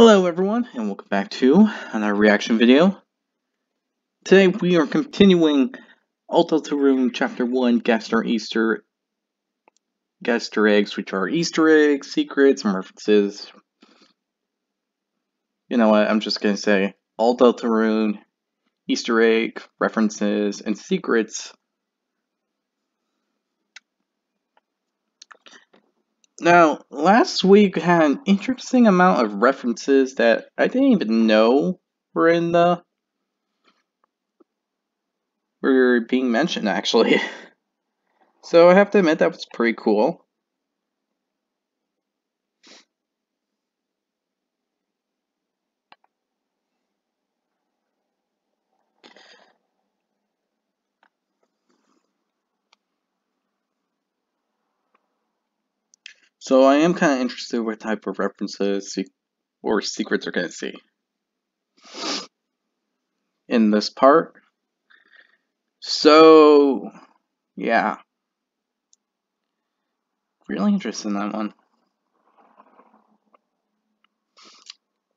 Hello everyone, and welcome back to another reaction video. Today we are continuing All Deltarune Chapter 1, Gaster Eggs, which are Easter eggs, secrets, and references. You know what, I'm just gonna say All Deltarune, Easter egg, references, and secrets. Now, last week had an interesting amount of references that I didn't even know were being mentioned, actually. So I have to admit that was pretty cool. So I am kind of interested what type of references or secrets we're going to see in this part. So, yeah. Really interested in that one.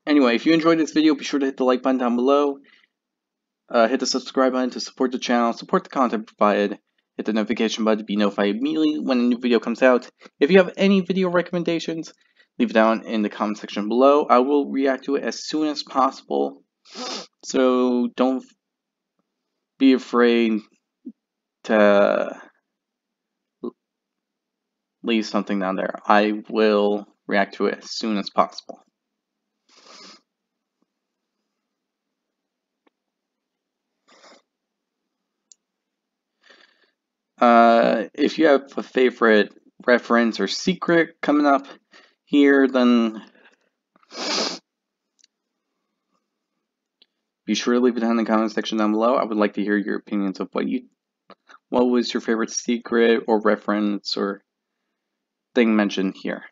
Anyway, if you enjoyed this video, be sure to hit the like button down below. Hit the subscribe button to support the channel, support the content provided. Hit the notification button to be notified immediately when a new video comes out. If you have any video recommendations, leave it down in the comment section below. I will react to it as soon as possible. So don't be afraid to leave something down there. I will react to it as soon as possible. If you have a favorite reference or secret coming up here, then be sure to leave it down in the comment section down below. I would like to hear your opinions of what was your favorite secret or reference or thing mentioned here.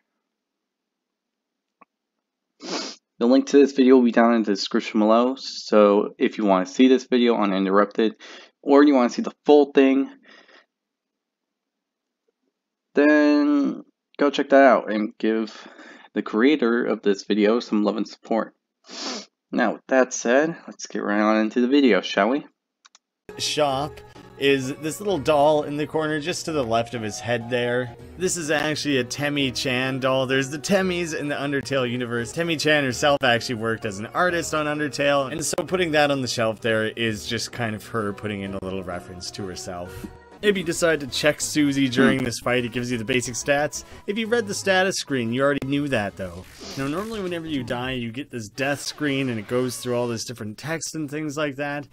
The link to this video will be down in the description below, so if you want to see this video uninterrupted or you want to see the full thing, then go check that out and give the creator of this video some love and support. Now, with that said, let's get right on into the video, shall we? Shop is this little doll in the corner just to the left of his head there. This is actually a Temmie-chan doll. There's the Temmies in the Undertale universe. Temmie-chan herself actually worked as an artist on Undertale, and so putting that on the shelf there is just kind of her putting in a little reference to herself. If you decide to check Susie during this fight, it gives you the basic stats. If you read the status screen, you already knew that though. Now normally whenever you die, you get this death screen and it goes through all this different text and things like that.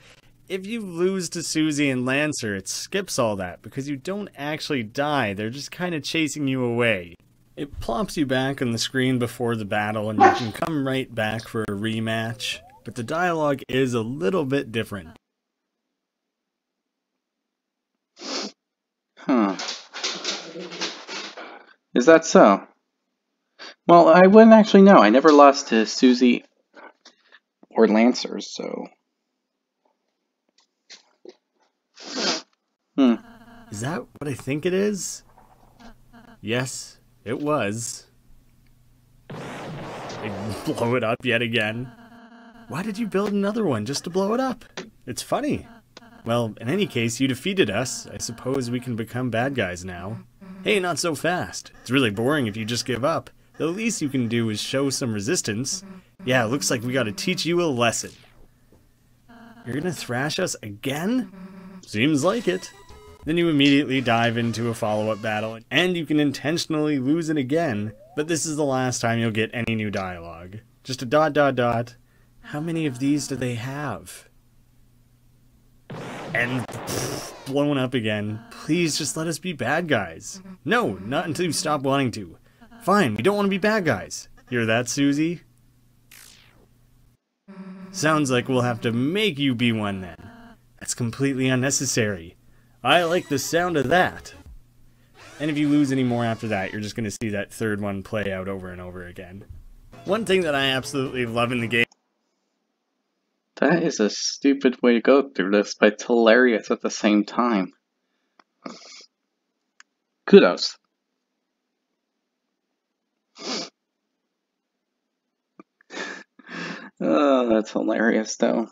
If you lose to Susie and Lancer, it skips all that because you don't actually die, they're just kind of chasing you away. It plops you back on the screen before the battle and you can come right back for a rematch, but the dialogue is a little bit different. Huh. Is that so? Well, I wouldn't actually know. I never lost to Susie or Lancer, so... Is that what I think it is? Yes, it was. They blow it up yet again. Why did you build another one just to blow it up? It's funny. Well, in any case, you defeated us. I suppose we can become bad guys now. Hey, not so fast. It's really boring if you just give up. The least you can do is show some resistance. Yeah, looks like we gotta teach you a lesson. You're gonna thrash us again? Seems like it. Then you immediately dive into a follow-up battle, and you can intentionally lose it again, but this is the last time you'll get any new dialogue. Just a ... How many of these do they have? And blown up again. Please just let us be bad guys. No, not until you stop wanting to. Fine, we don't want to be bad guys. Hear that, Susie? Sounds like we'll have to make you be one then. That's completely unnecessary. I like the sound of that. And if you lose any more after that, you're just going to see that third one play out over and over again. One thing that I absolutely love in the game... That is a stupid way to go through this, but it's hilarious at the same time. Kudos. That's hilarious, though.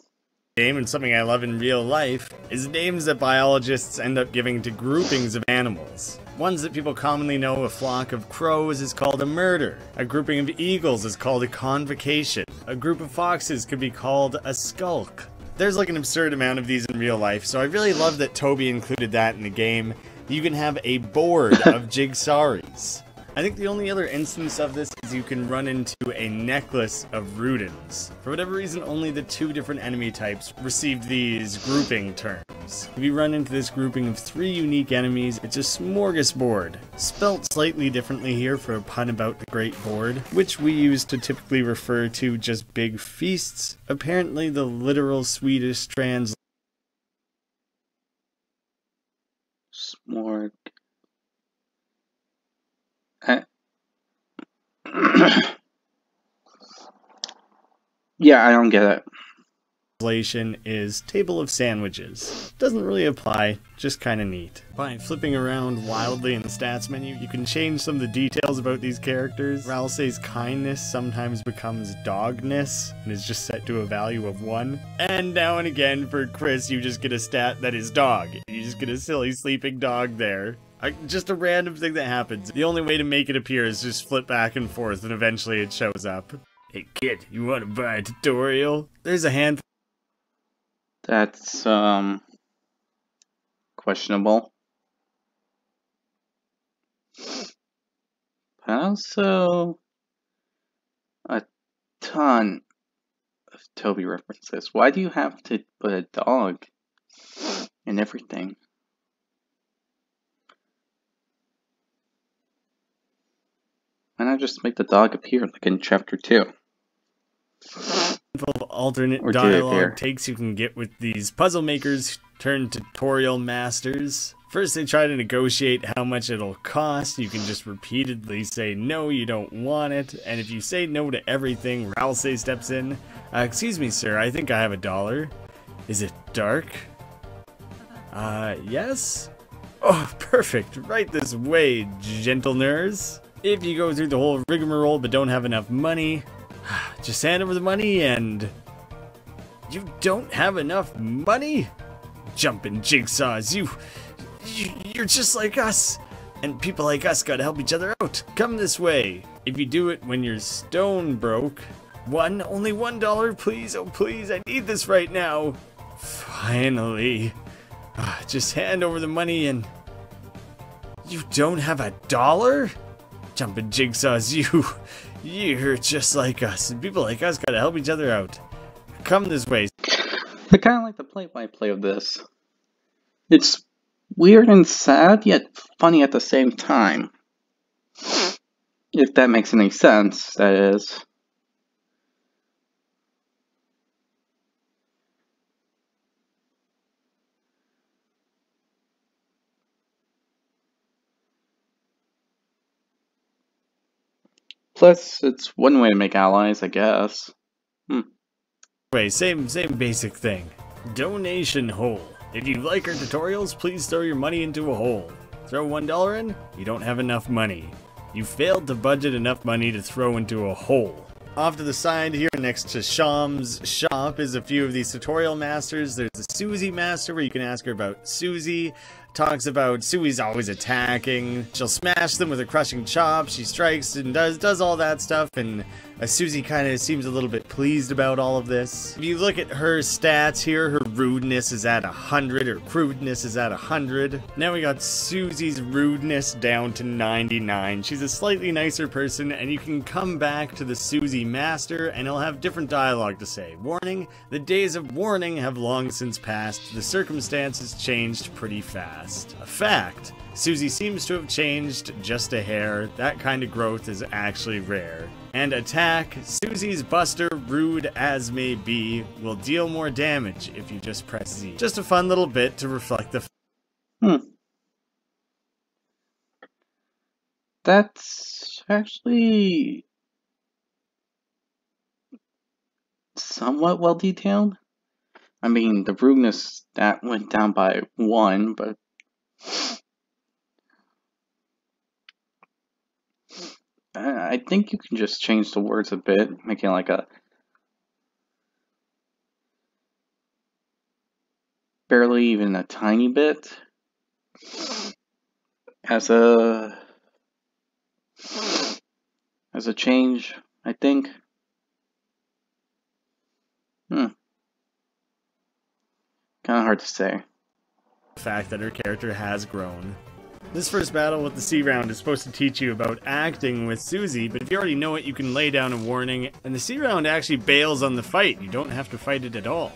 Game, and something I love in real life, is names that biologists end up giving to groupings of animals. Ones that people commonly know, a flock of crows is called a murder. A grouping of eagles is called a convocation. A group of foxes could be called a skulk. There's like an absurd amount of these in real life, so I really love that Toby included that in the game. You can have a board of Jigsawries. I think the only other instance of this is you can run into a necklace of Rudens. For whatever reason, only the 2 different enemy types received these grouping terms. If you run into this grouping of 3 unique enemies, it's a smorgasbord. Spelt slightly differently here for a pun about the Great Board, which we use to typically refer to just big feasts. Apparently the literal Swedish translation Smorg. Yeah, I don't get it. is table of sandwiches. Doesn't really apply, just kinda neat. By flipping around wildly in the stats menu, you can change some of the details about these characters. Ralsei's kindness sometimes becomes dogness, and is just set to a value of 1. And now and again, for Chris, you just get a stat that is dog. You just get a silly sleeping dog there. Just a random thing that happens. The only way to make it appear is just flip back and forth, and eventually it shows up. Hey kid, you want to buy a tutorial? There's a handful. That's, questionable. But also a ton of Toby references. Why do you have to put a dog in everything? Why not just make the dog appear like in chapter 2? Of alternate Or dialogue takes you can get with these puzzle makers turned tutorial masters. First they try to negotiate how much it'll cost. You can just repeatedly say no, you don't want it, and if you say no to everything, Ralsei steps in. Excuse me sir, I think I have $1. Is it dark? Yes? Oh, perfect, right this way, gentleners. If you go through the whole rigmarole but don't have enough money, just hand over the money and... You don't have enough money? Jumping jigsaws, you're just like us. And people like us gotta help each other out. Come this way. If you do it when you're stone broke. Only $1, please, oh please, I need this right now. Finally. Just hand over the money and... You don't have $1? Jumping jigsaws, you're just like us, and people like us gotta help each other out. Come this way. I kind of like the play-by-play of this. It's weird and sad, yet funny at the same time. If that makes any sense, that is. Plus, it's one way to make allies, I guess. Wait, same basic thing. Donation hole. If you like our tutorials, please throw your money into a hole. Throw $1 in, you don't have enough money. You failed to budget enough money to throw into a hole. Off to the side here, next to Sham's shop, is a few of these tutorial masters. There's the Susie master, where you can ask her about Susie. Talks about Susie's always attacking. She'll smash them with a crushing chop. She strikes and does all that stuff, and Susie kind of seems a little bit pleased about all of this. If you look at her stats here, her rudeness is at 100, her crudeness is at 100. Now we got Susie's rudeness down to 99. She's a slightly nicer person, and you can come back to the Susie master, and he'll have different dialogue to say. Warning, the days of warning have long since passed. The circumstances changed pretty fast. A fact. Susie seems to have changed just a hair. That kind of growth is actually rare. And attack. Susie's Buster, rude as may be, will deal more damage if you just press Z. Just a fun little bit to reflect the... That's actually somewhat well detailed. I mean, the rudeness that went down by 1, but I think you can just change the words a bit, making like a barely even a tiny bit. As a change, I think. Kind of hard to say. The fact that her character has grown. This first battle with the C round is supposed to teach you about acting with Susie, but if you already know it, you can lay down a warning, and the C round actually bails on the fight. You don't have to fight it at all.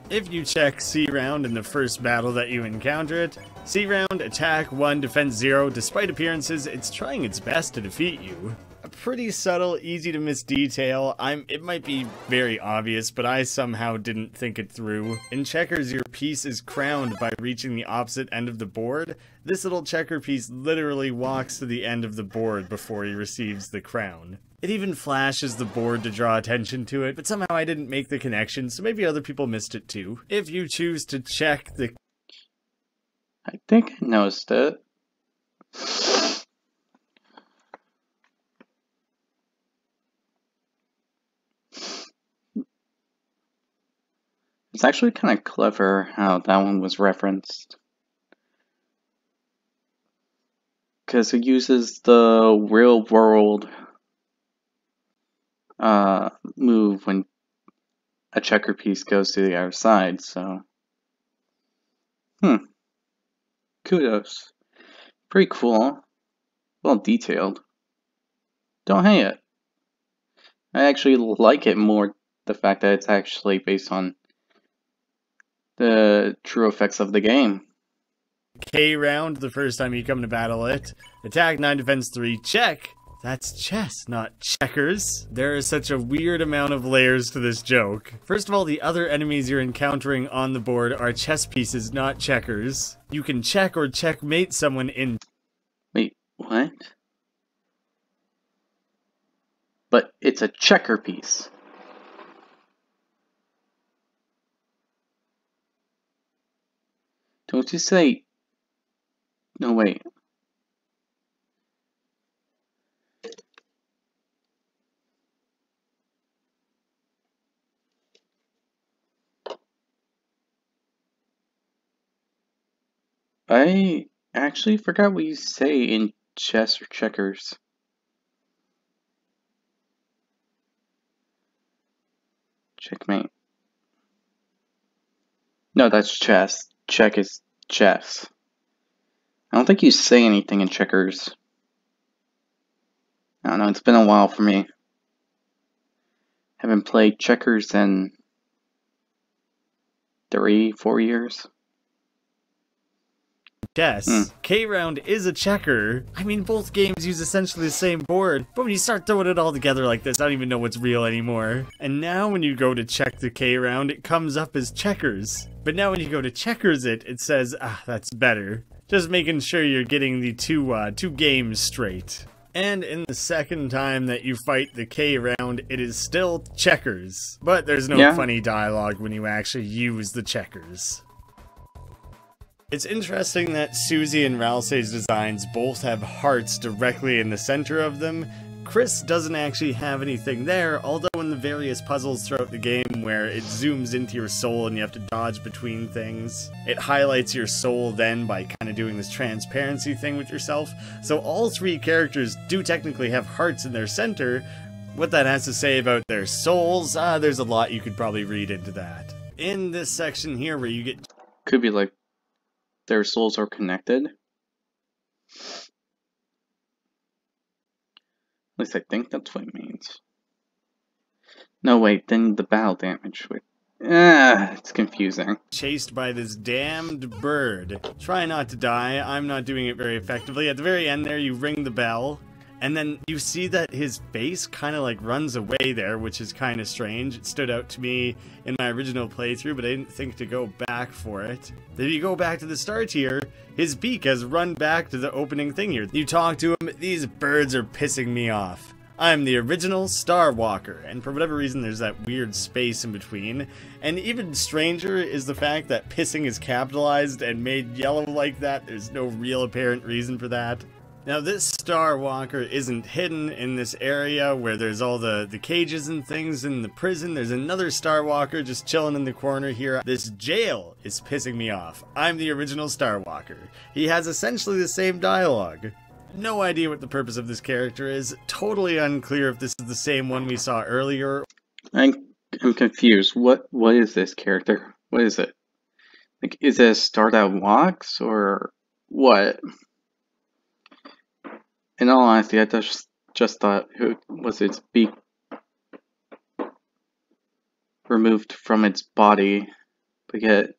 If you check C round in the first battle that you encounter it, C round, attack 1, defense 0, despite appearances, it's trying its best to defeat you. A pretty subtle, easy to miss detail. It might be very obvious, but I somehow didn't think it through. In checkers, your piece is crowned by reaching the opposite end of the board. This little checker piece literally walks to the end of the board before he receives the crown. It even flashes the board to draw attention to it, but somehow I didn't make the connection, so maybe other people missed it too. If you choose to check the... I think I noticed it. It's actually kind of clever how that one was referenced. Because it uses the real world move when a checker piece goes to the other side, so. Kudos. Pretty cool. Well detailed. Don't hate it. I actually like it more, the fact that it's actually based on the true effects of the game. K round, the first time you come to battle it. Attack 9, defense 3, check! That's chess, not checkers. There is such a weird amount of layers to this joke. First of all, the other enemies you're encountering on the board are chess pieces, not checkers. You can check or checkmate someone in... Wait, what? But it's a checker piece. Don't you say... No, wait. I actually forgot what you say in chess or checkers. Checkmate. No, that's chess. Check is chess. I don't think you say anything in checkers. I don't know, it's been a while for me. Haven't played checkers in 3-4 years. Chess. K round is a checker. I mean, both games use essentially the same board, but when you start throwing it all together like this, I don't even know what's real anymore. And now when you go to check the K round, it comes up as checkers. But now when you go to checkers it says, that's better. Just making sure you're getting the two games straight. And in the second time that you fight the K round, it is still checkers. But there's no funny dialogue when you actually use the checkers. It's interesting that Susie and Ralsei's designs both have hearts directly in the center of them. Chris doesn't actually have anything there, although in the various puzzles throughout the game where it zooms into your soul and you have to dodge between things, it highlights your soul then by kind of doing this transparency thing with yourself. So all three characters do technically have hearts in their center. What that has to say about their souls, there's a lot you could probably read into that. In this section here where you get... Could be like their souls are connected. At least I think that's what it means. No, wait, then the battle damage. Wait. It's confusing. Chased by this damned bird. Try not to die. I'm not doing it very effectively. At the very end there, you ring the bell. And then you see that his face kind of like runs away there, which is kind of strange. It stood out to me in my original playthrough, but I didn't think to go back for it. Then you go back to the start here, his beak has run back to the opening thing here. You talk to him, these birds are pissing me off. I'm the original Star Walker, and for whatever reason there's that weird space in between. And even stranger is the fact that pissing is capitalized and made yellow like that. There's no real apparent reason for that. Now this Star Walker isn't hidden in this area where there's all the cages and things in the prison. There's another Star Walker just chilling in the corner here. This jail is pissing me off. I'm the original Star Walker. He has essentially the same dialogue. No idea what the purpose of this character is. Totally unclear if this is the same one we saw earlier. I'm confused. What is this character? What is it? Like, is it a star that walks or what? In all honesty, I just thought it was its beak removed from its body, but yet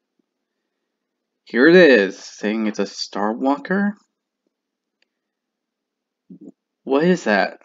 here it is, saying it's a Star Walker? What is that?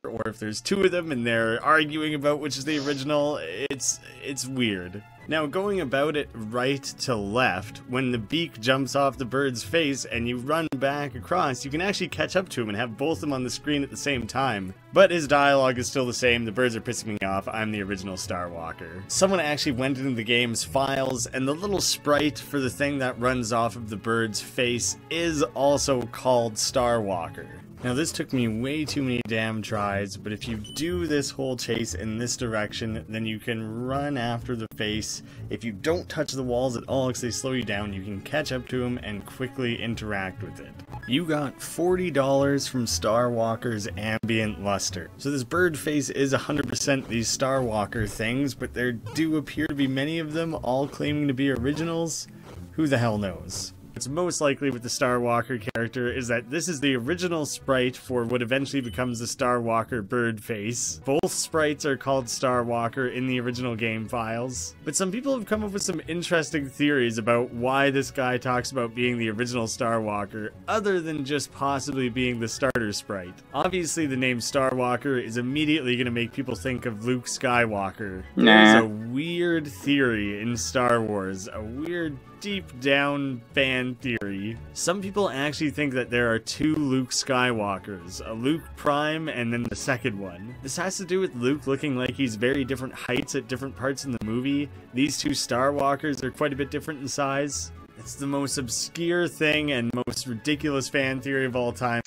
Or if there's two of them and they're arguing about which is the original, it's weird. Now, going about it right to left, when the beak jumps off the bird's face and you run back across, you can actually catch up to him and have both of them on the screen at the same time. But his dialogue is still the same. The birds are pissing me off. I'm the original Star Walker. Someone actually went into the game's files, and the little sprite for the thing that runs off of the bird's face is also called Star Walker. Now this took me way too many damn tries, but if you do this whole chase in this direction, then you can run after the face. If you don't touch the walls at all because they slow you down, you can catch up to him and quickly interact with it. You got $40 from Star Walker's Ambient Luster. So this bird face is 100% these Star Walker things, but there do appear to be many of them, all claiming to be originals. Who the hell knows? What's most likely with the Star Walker character is that this is the original sprite for what eventually becomes the Star Walker bird face. Both sprites are called Star Walker in the original game files, but some people have come up with some interesting theories about why this guy talks about being the original Star Walker, other than just possibly being the starter sprite. Obviously the name Star Walker is immediately going to make people think of Luke Skywalker. There's a weird theory in Star Wars, a weird deep down fan theory. Some people actually think that there are two Luke Skywalkers, a Luke Prime and then the second one. This has to do with Luke looking like he's very different heights at different parts in the movie. These two Star Walkers are quite a bit different in size. It's the most obscure thing and most ridiculous fan theory of all time.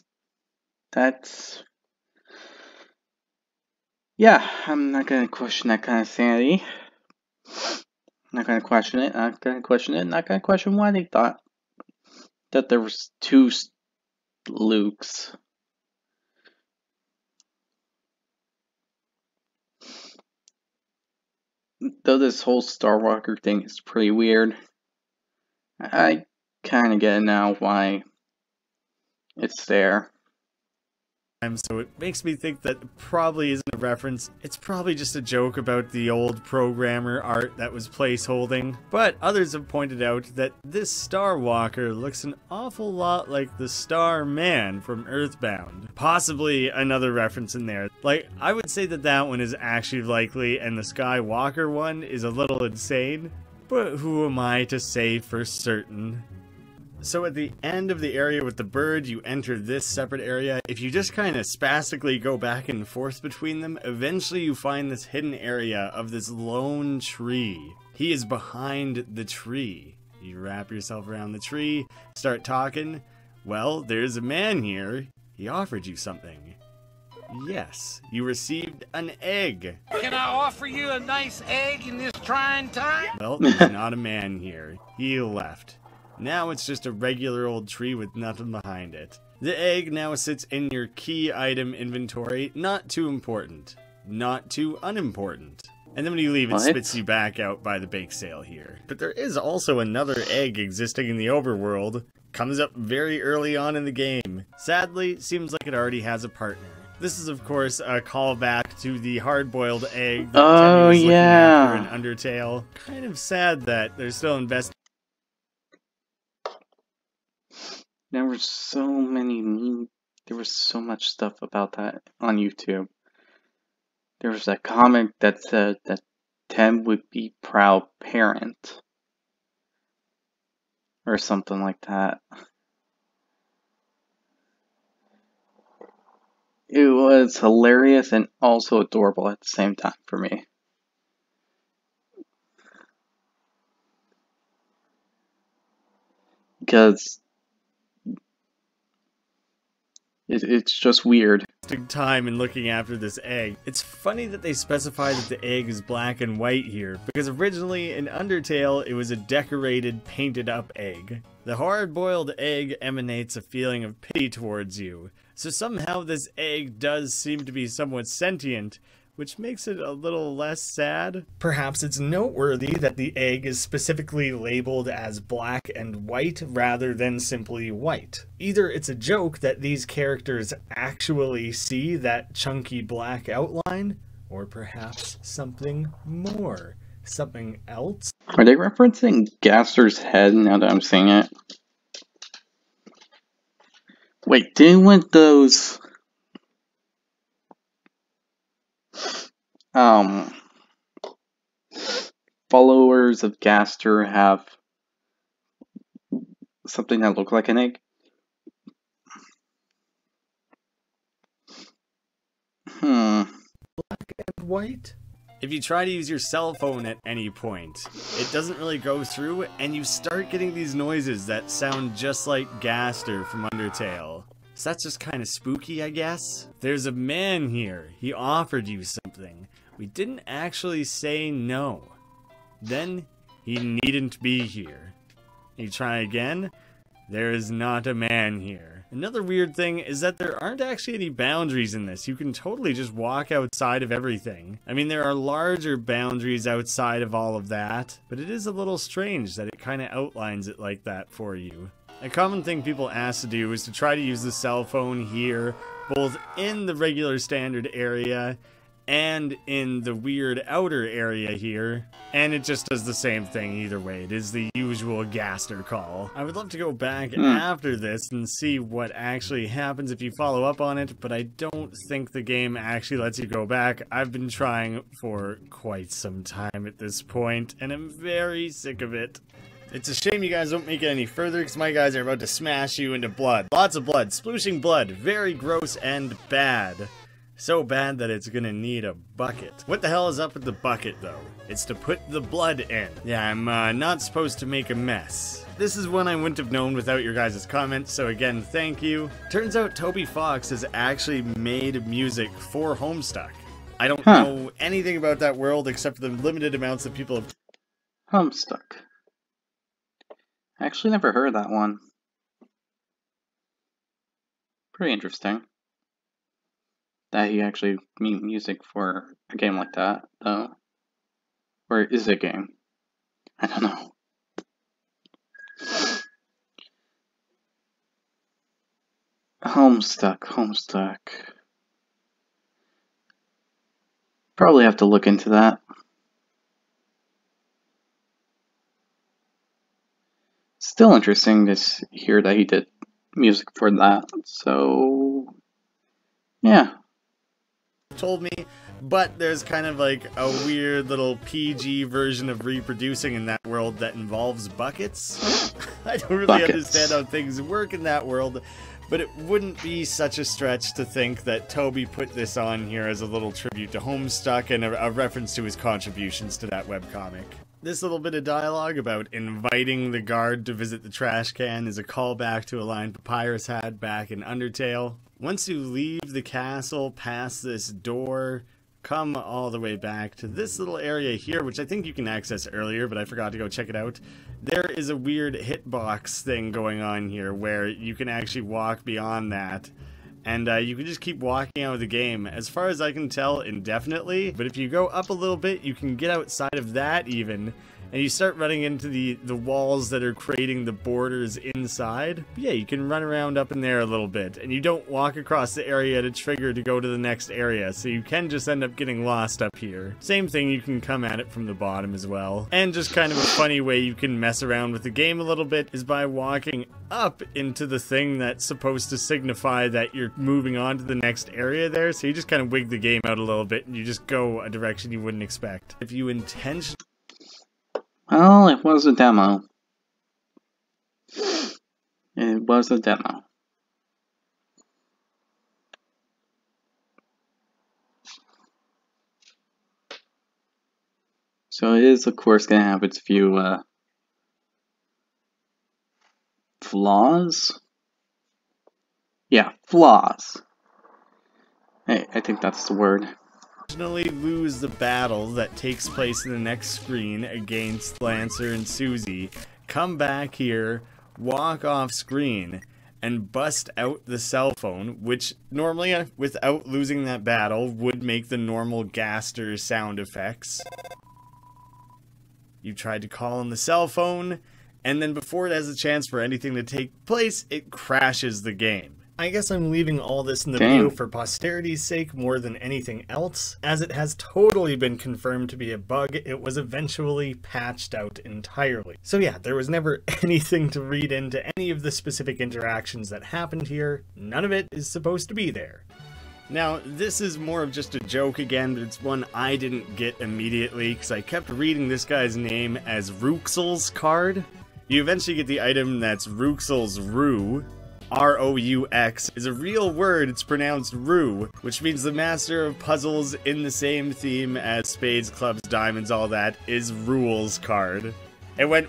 Yeah, I'm not gonna question that kind of sanity. Not gonna question it, not gonna question why they thought that there was two Lukes. Though this whole Star Walker thing is pretty weird, I kinda get it now why it's there. So it makes me think that probably isn't a reference. It's probably just a joke about the old programmer art that was placeholding. But others have pointed out that this Star Walker looks an awful lot like the Star Man from Earthbound. Possibly another reference in there. Like, I would say that that one is actually likely and the Skywalker one is a little insane. But who am I to say for certain? So at the end of the area with the bird, you enter this separate area. If you just kind of spastically go back and forth between them, eventually you find this hidden area of this lone tree. He is behind the tree. You wrap yourself around the tree, start talking. Well, there's a man here. He offered you something. Yes, you received an egg. Can I offer you a nice egg in this trying time? Well, there's not a man here. He left. Now it's just a regular old tree with nothing behind it. The egg now sits in your key item inventory. Not too important. Not too unimportant. And then when you leave, it spits you back out by the bake sale here. But there is also another egg existing in the overworld. Comes up very early on in the game. Sadly, seems like it already has a partner. This is, of course, a callback to the hard-boiled egg that Teddy was looking after in Undertale. Kind of sad that they're still investing. There were so much stuff about that on YouTube. There was a comment that said that Tim would be proud parent. Or something like that. It was hilarious and also adorable at the same time for me. Because It's just weird. Time in looking after this egg. It's funny that they specify that the egg is black and white here, because originally in Undertale it was a decorated, painted up egg. The hard-boiled egg emanates a feeling of pity towards you, so somehow this egg does seem to be somewhat sentient, which makes it a little less sad. Perhaps it's noteworthy that the egg is specifically labeled as black and white rather than simply white. Either it's a joke that these characters actually see that chunky black outline, or perhaps something more. Something else? Are they referencing Gaster's head now that I'm seeing it? Wait, didn't one of those followers of Gaster have something that looked like an egg? Black and white? If you try to use your cell phone at any point, it doesn't really go through, and you start getting these noises that sound just like Gaster from Undertale. So that's just kind of spooky, I guess. There's a man here. He offered you something. We didn't actually say no. Then, he needn't be here. You try again? There is not a man here. Another weird thing is that there aren't actually any boundaries in this. You can totally just walk outside of everything. I mean, there are larger boundaries outside of all of that, but it is a little strange that it kind of outlines it like that for you. A common thing people ask to do is to try to use the cell phone here, both in the regular standard area and in the weird outer area here, and it just does the same thing either way. It is the usual Gaster call. I would love to go back after this and see what actually happens if you follow up on it, but I don't think the game actually lets you go back. I've been trying for quite some time at this point, and I'm very sick of it. It's a shame you guys don't make it any further, because my guys are about to smash you into blood. Lots of blood, splooshing blood, very gross and bad. So bad that it's gonna need a bucket. What the hell is up with the bucket, though? It's to put the blood in. Yeah, I'm not supposed to make a mess. This is one I wouldn't have known without your guys' comments, so again, thank you. Turns out Toby Fox has actually made music for Homestuck. I don't know anything about that world except for the limited amounts that people have... Homestuck. I actually never heard that one. Pretty interesting that he actually made music for a game like that, though. Or is it a game? I don't know. Homestuck. Probably have to look into that. Still interesting to hear that he did music for that, so yeah. Told me, but there's kind of like a weird little PG version of reproducing in that world that involves buckets. I don't really understand how things work in that world, but it wouldn't be such a stretch to think that Toby put this on here as a little tribute to Homestuck and a reference to his contributions to that webcomic. This little bit of dialogue about inviting the guard to visit the trash can is a callback to a line Papyrus had back in Undertale. Once you leave the castle past this door, come all the way back to this little area here, which I think you can access earlier, but I forgot to go check it out. There is a weird hitbox thing going on here where you can actually walk beyond that. And you can just keep walking out of the game, as far as I can tell, indefinitely. But if you go up a little bit, you can get outside of that even, and you start running into the walls that are creating the borders inside. But yeah, you can run around up in there a little bit, and you don't walk across the area to trigger to go to the next area, so you can just end up getting lost up here. Same thing, you can come at it from the bottom as well. And just kind of a funny way you can mess around with the game a little bit is by walking up into the thing that's supposed to signify that you're moving on to the next area there, so you just kind of wig the game out a little bit, and you just go a direction you wouldn't expect. If you intentionally... Well, it was a demo. It was a demo. So it is, of course, going to have its few flaws. Yeah, flaws. Hey, I think that's the word. Lose the battle that takes place in the next screen against Lancer and Susie, come back here, walk off screen, and bust out the cell phone, which normally, without losing that battle, would make the normal Gaster sound effects. You tried to call on the cell phone, and then before it has a chance for anything to take place, it crashes the game. I guess I'm leaving all this in the video for posterity's sake more than anything else. As it has totally been confirmed to be a bug, it was eventually patched out entirely. So yeah, there was never anything to read into any of the specific interactions that happened here. None of it is supposed to be there. Now, this is more of just a joke again, but it's one I didn't get immediately because I kept reading this guy's name as Ruxel's card. You eventually get the item that's Ruxel's Rue. R-O-U-X is a real word, it's pronounced Rue, which means the master of puzzles in the same theme as spades, clubs, diamonds, all that, is Rule's card. It went...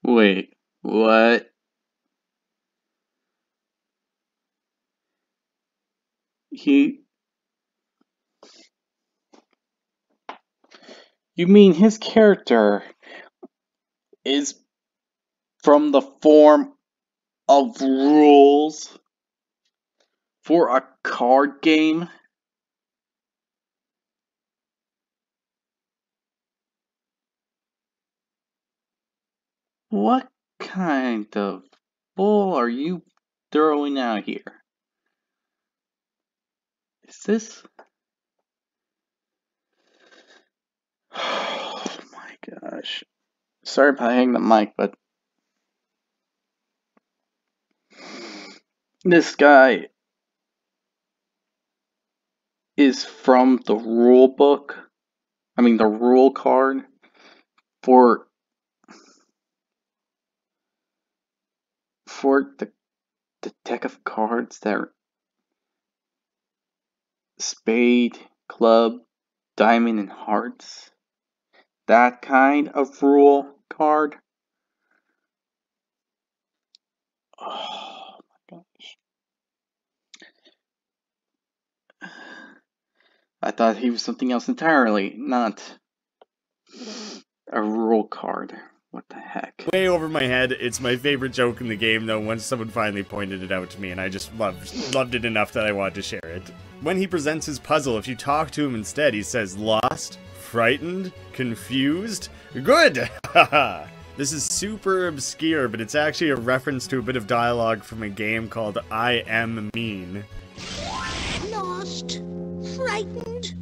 Wait, what? You mean his character is from the form of rules for a card game? What kind of bull are you throwing out here? Is this... Oh my gosh. Sorry if I hang the mic, but this guy is from the rule book. I mean, the rule card for the deck of cards that are spade, club, diamond, and hearts. That kind of rule card. Oh my gosh. I thought he was something else entirely, not a rule card. What the heck? Way over my head. It's my favorite joke in the game, though, once someone finally pointed it out to me, and I just loved it enough that I wanted to share it. When he presents his puzzle, if you talk to him instead, he says, lost, frightened, confused, good! Haha! This is super obscure, but it's actually a reference to a bit of dialogue from a game called I Am Mean. Lost, frightened,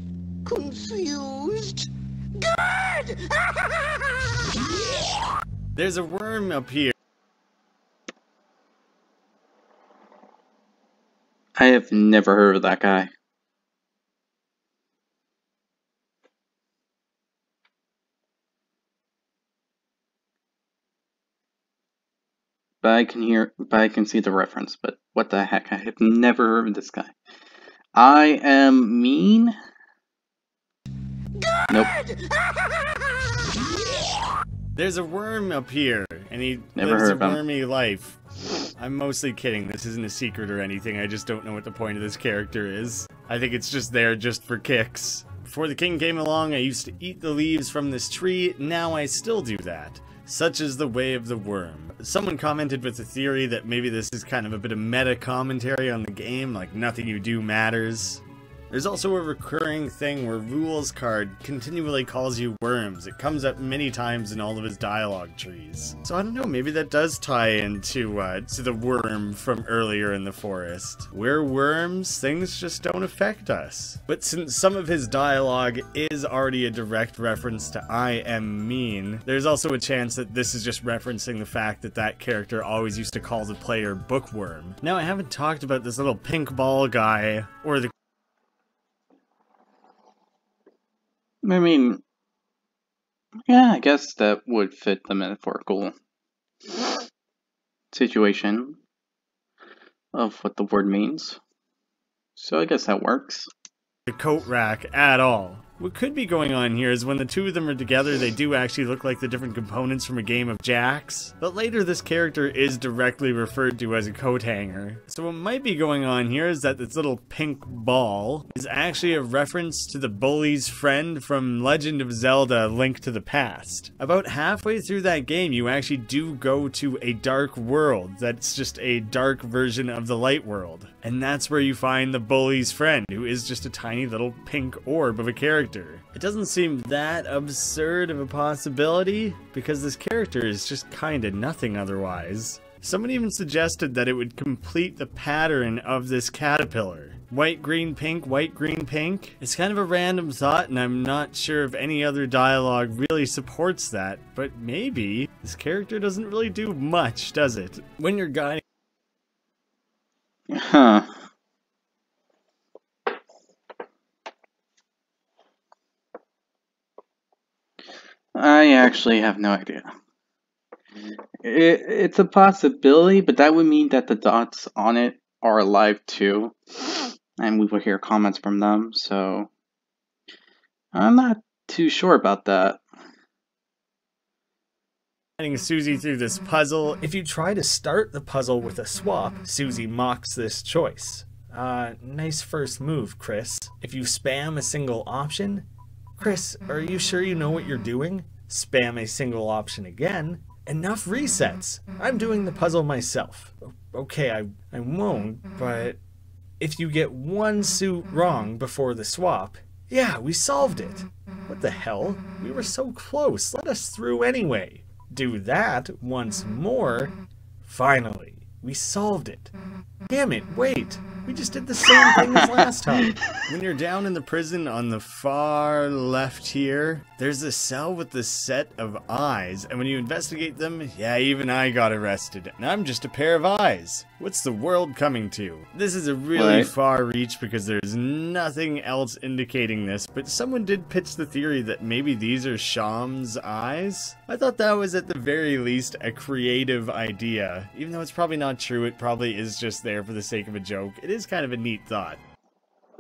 confused, good! There's a worm up here. I have never heard of that guy. But I can see the reference, but what the heck? I have never heard of this guy. I Am Mean? Good! Nope. There's a worm up here, and he Never lives heard a of him. wormy life. I'm mostly kidding. This isn't a secret or anything. I just don't know what the point of this character is. I think it's just there just for kicks. Before the king came along, I used to eat the leaves from this tree. Now I still do that. Such is the way of the worm. Someone commented with the theory that maybe this is kind of a bit of meta commentary on the game, like nothing you do matters. There's also a recurring thing where Rule's card continually calls you worms. It comes up many times in all of his dialogue trees. So I don't know, maybe that does tie into to the worm from earlier in the forest. We're worms, things just don't affect us. But since some of his dialogue is already a direct reference to I Am Mean, there's also a chance that this is just referencing the fact that that character always used to call the player bookworm. Now I haven't talked about this little pink ball guy, or the I mean, yeah, I guess that would fit the metaphorical situation of what the word means. So I guess that works. coat rack at all. What could be going on here is when the two of them are together, they do actually look like the different components from a game of jacks. But later this character is directly referred to as a coat hanger. So what might be going on here is that this little pink ball is actually a reference to the bully's friend from Legend of Zelda: Link to the Past. About halfway through that game, you actually do go to a dark world that's just a dark version of the light world. And that's where you find the bully's friend, who is just a tiny little pink orb of a character. It doesn't seem that absurd of a possibility, because this character is just kinda nothing otherwise. Someone even suggested that it would complete the pattern of this caterpillar. White, green, pink, white, green, pink. It's kind of a random thought, and I'm not sure if any other dialogue really supports that, but maybe. This character doesn't really do much, does it? When you're guiding... Huh. I actually have no idea. It's a possibility, but that would mean that the dots on it are alive too. And we will hear comments from them, so I'm not too sure about that. Susie through this puzzle. If you try to start the puzzle with a swap, Susie mocks this choice. Nice first move, Chris. If you spam a single option, Chris, are you sure you know what you're doing? Spam a single option again. Enough resets. I'm doing the puzzle myself. Okay, I won't, but if you get one suit wrong before the swap, yeah, we solved it. What the hell? We were so close. Let us through anyway. Do that once more. Finally, we solved it. Damn it, wait. We just did the same thing as last time. When you're down in the prison on the far left here, there's a cell with this set of eyes, and when you investigate them, yeah, even I got arrested, and I'm just a pair of eyes. What's the world coming to? This is a really far reach because there's nothing else indicating this, but someone did pitch the theory that maybe these are Sham's eyes. I thought that was at the very least a creative idea. Even though it's probably not true, it probably is just there for the sake of a joke. It is kind of a neat thought.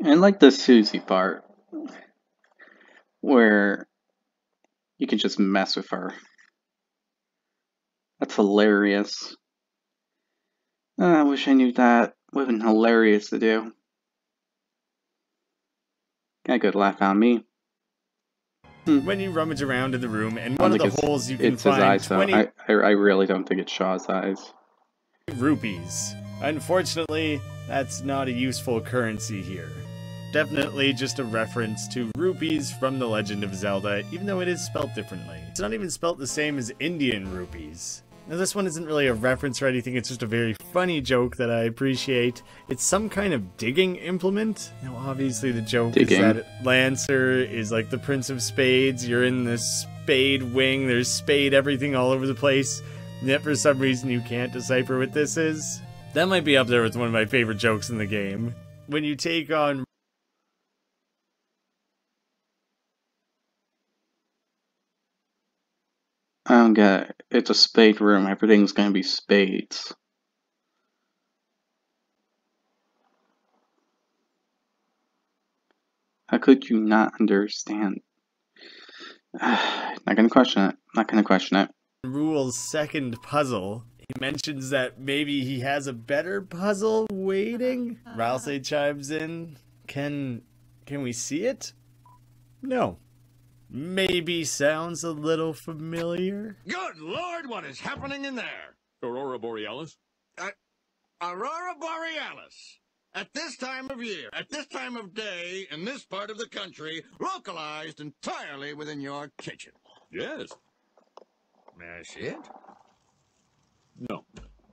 And like the Susie part, where you can just mess with her. That's hilarious. I wish I knew that. Would have been hilarious to do. Got a good laugh on me. When you rummage around in the room, and one of the holes you can it's his find eyes, 20 I really don't think it's Shaw's eyes. rupees. Unfortunately, that's not a useful currency here. Definitely just a reference to rupees from The Legend of Zelda, even though it is spelt differently. It's not even spelt the same as Indian rupees. Now this one isn't really a reference or anything, it's just a very funny joke that I appreciate. It's some kind of digging implement. Now obviously the joke is that Lancer is like the Prince of Spades, you're in the spade wing, there's spade everything all over the place, yet for some reason you can't decipher what this is. That might be up there with one of my favorite jokes in the game. When you take on I don't get it. It's a spade room. Everything's gonna be spades. How could you not understand? Not gonna question it. Not gonna question it. Rule's second puzzle, he mentions that maybe he has a better puzzle waiting. Ralsei chimes in. Can we see it? No. Maybe sounds a little familiar. Good Lord, what is happening in there? Aurora Borealis? Aurora Borealis. At this time of year, at this time of day, in this part of the country, localized entirely within your kitchen. Yes. That's it? No.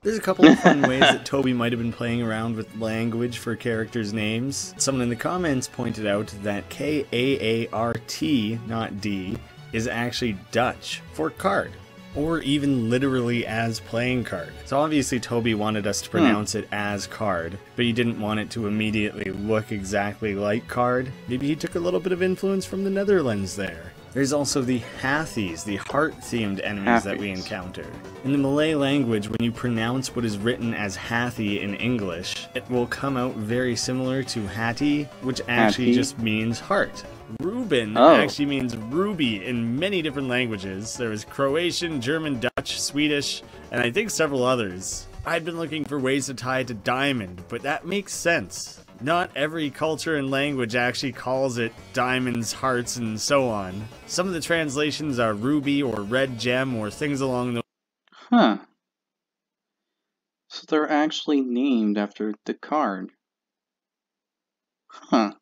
There's a couple of fun ways that Toby might have been playing around with language for characters' names. Someone in the comments pointed out that K-A-A-R-T, not D, is actually Dutch for card, or even literally as playing card. So obviously Toby wanted us to pronounce it as card, but he didn't want it to immediately look exactly like card. Maybe he took a little bit of influence from the Netherlands there. There's also the Hathies, the heart-themed enemies that we encounter. In the Malay language, when you pronounce what is written as Hathi in English, it will come out very similar to Hati, which actually just means heart. Reuben Oh. actually means ruby in many different languages. There is Croatian, German, Dutch, Swedish, and I think several others. I'd been looking for ways to tie it to diamond, but that makes sense. Not every culture and language actually calls it diamonds, hearts, and so on. Some of the translations are ruby or red gem or things along those. Huh. So they're actually named after the card. Huh.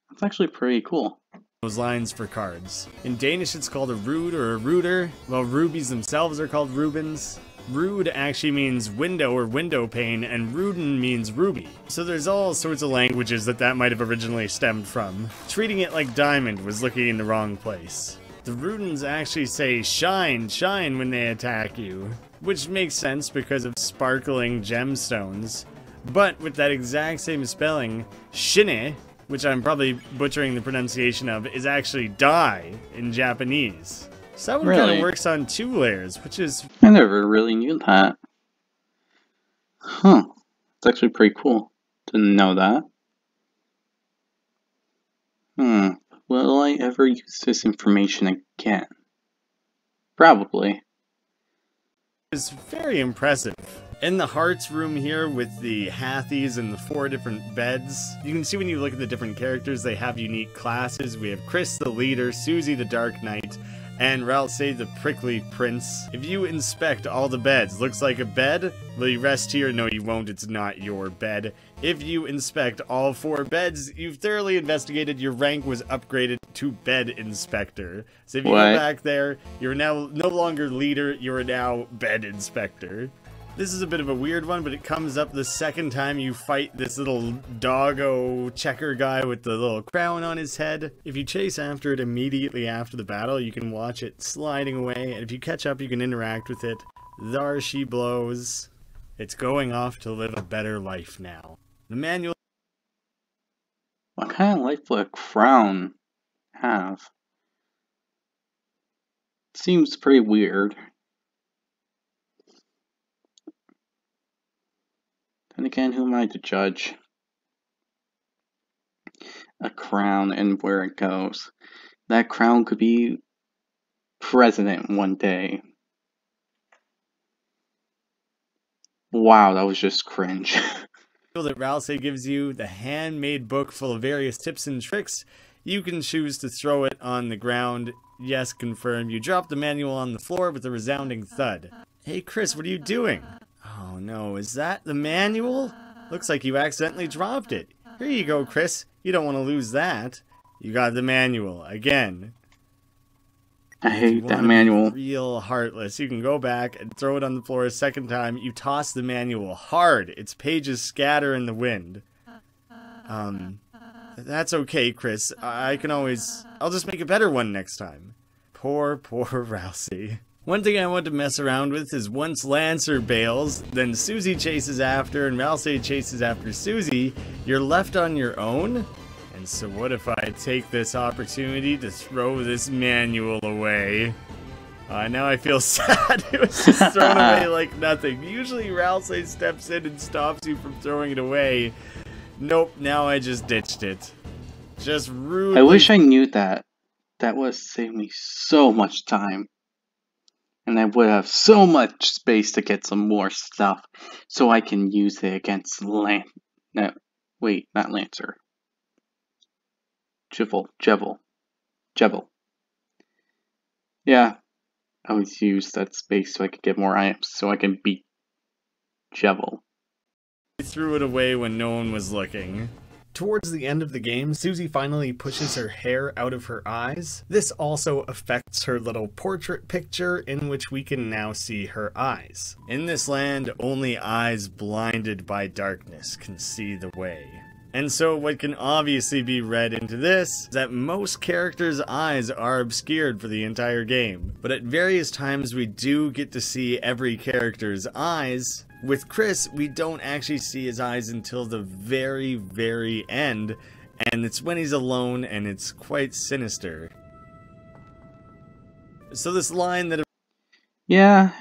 That's actually pretty cool. Those lines for cards. In Danish it's called a rood or a rooter, while rubies themselves are called Rubens. Rood actually means window or window pane, and Ruden means ruby. So there's all sorts of languages that might have originally stemmed from. Treating it like diamond was looking in the wrong place. The Rudens actually say shine, shine when they attack you, which makes sense because of sparkling gemstones. But with that exact same spelling, shine, which I'm probably butchering the pronunciation of, is actually die in Japanese. So that one kind Really? of works on 2 layers, which is I never really knew that. Huh. It's actually pretty cool. Didn't know that. Will I ever use this information again? Probably. very impressive. In the Hearts room here with the Hathies and the 4 different beds, you can see when you look at the different characters, they have unique classes. We have Chris the leader, Susie the Dark Knight, and Ralsei the Prickly Prince. If you inspect all the beds, looks like a bed. Will you rest here? No, you won't. It's not your bed. If you inspect all 4 beds, you've thoroughly investigated. Your rank was upgraded to Bed Inspector. So if you What? go back there, you're now no longer leader, you're now Bed Inspector. This is a bit of a weird one, but it comes up the second time you fight this little doggo checker guy with the little crown on his head. If you chase after it immediately after the battle, you can watch it sliding away, and if you catch up, you can interact with it. There she blows. It's going off to live a better life now. The manual. What kind of life would a crown have? Seems pretty weird. Then again, who am I to judge a crown and where it goes? That crown could be president one day. Wow, that was just cringe. That Ralsei gives you, the handmade book full of various tips and tricks. You can choose to throw it on the ground. Yes, confirm. You drop the manual on the floor with a resounding thud. Hey Chris, what are you doing? Oh no, is that the manual? Looks like you accidentally dropped it. Here you go, Chris. You don't want to lose that. You got the manual, again. I If you hate that wanna be manual. real heartless. You can go back and throw it on the floor a second time. You toss the manual hard. Its pages scatter in the wind. That's okay, Chris. I'll just make a better one next time. Poor Rousey. One thing I want to mess around with is once Lancer bails, then Susie chases after, and Ralsei chases after Susie, you're left on your own? And so what if I take this opportunity to throw this manual away? Now I feel sad. It was just thrown away like nothing. Usually Ralsei steps in and stops you from throwing it away. Nope, now I just ditched it. Just rudely. I wish I knew that. That would have saved me so much time. And I would have so much space to get some more stuff so I can use it against not Lancer. Jevel. Yeah, I always use that space so I could get more items so I can beat Jevel. I threw it away when no one was looking. Towards the end of the game, Susie finally pushes her hair out of her eyes. This also affects her little portrait picture in which we can now see her eyes. In this land, only eyes blinded by darkness can see the way. And so what can obviously be read into this is that most characters' eyes are obscured for the entire game. But at various times we do get to see every character's eyes. With Chris, we don't actually see his eyes until the very, very end, and it's when he's alone, and it's quite sinister. So this line that Yeah.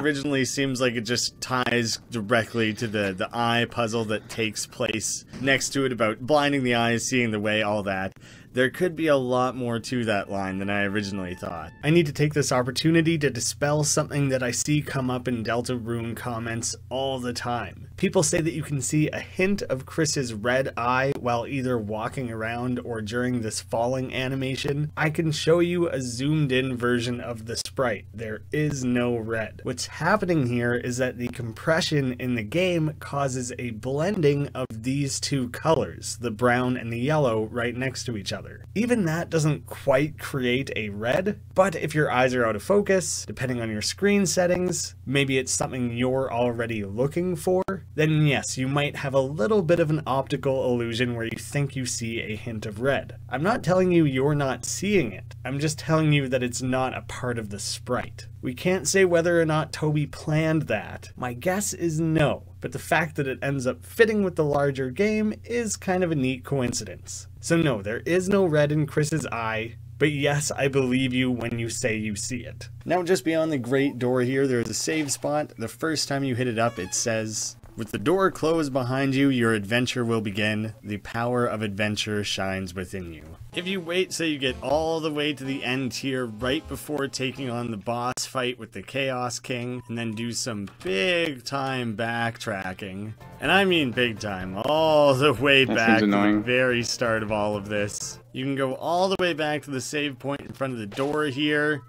originally seems like it just ties directly to the eye puzzle that takes place next to it about blinding the eyes, seeing the way, all that. There could be a lot more to that line than I originally thought. I need to take this opportunity to dispel something that I see come up in Deltarune comments all the time. People say that you can see a hint of Chris's red eye while either walking around or during this falling animation. I can show you a zoomed in version of the sprite. There is no red. What's happening here is that the compression in the game causes a blending of these two colors, the brown and the yellow, right next to each other. Even that doesn't quite create a red, but if your eyes are out of focus, depending on your screen settings, maybe it's something you're already looking for, then yes, you might have a little bit of an optical illusion where you think you see a hint of red. I'm not telling you you're not seeing it, I'm just telling you that it's not a part of the sprite. We can't say whether or not Toby planned that. My guess is no, but the fact that it ends up fitting with the larger game is kind of a neat coincidence. So no, there is no red in Chris's eye, but yes, I believe you when you say you see it. Now just beyond the great door here, there's a save spot. The first time you hit it up, it says, "With the door closed behind you, your adventure will begin. The power of adventure shines within you." If you wait till you get all the way to the end here, right before taking on the boss fight with the Chaos King, and then do some big time backtracking, and I mean big time, all the way back to the very start of all of this. You can go all the way back to the save point in front of the door here.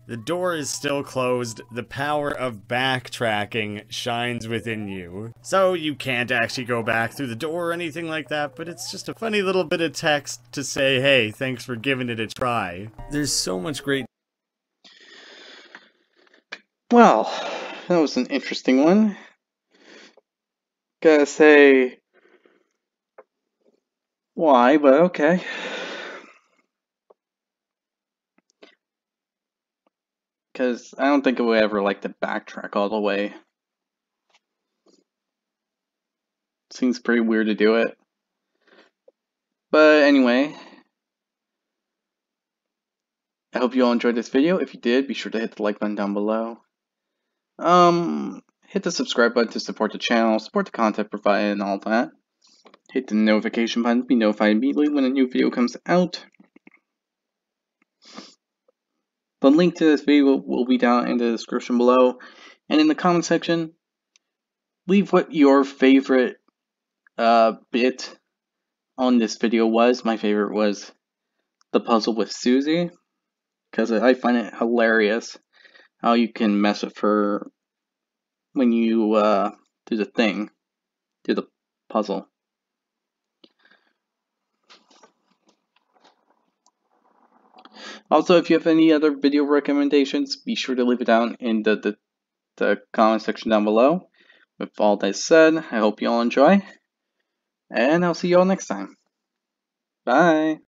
The door is still closed. The power of backtracking shines within you. So you can't actually go back through the door or anything like that, but it's just a funny little bit of text to say, hey, thanks for giving it a try. There's so much great... Well, that was an interesting one. Gotta say, why, but okay. Because I don't think I would ever like to backtrack all the way. Seems pretty weird to do it. But anyway, I hope you all enjoyed this video. If you did, be sure to hit the like button down below. Hit the subscribe button to support the channel, support the content provided and all that. Hit the notification button to be notified immediately when a new video comes out. The link to this video will be down in the description below. And in the comment section, leave what your favorite bit on this video was. My favorite was the puzzle with Susie, because I find it hilarious how you can mess with her when you do the puzzle. Also, if you have any other video recommendations, be sure to leave it down in the comment section down below. With all that said, I hope you all enjoy, and I'll see you all next time. Bye!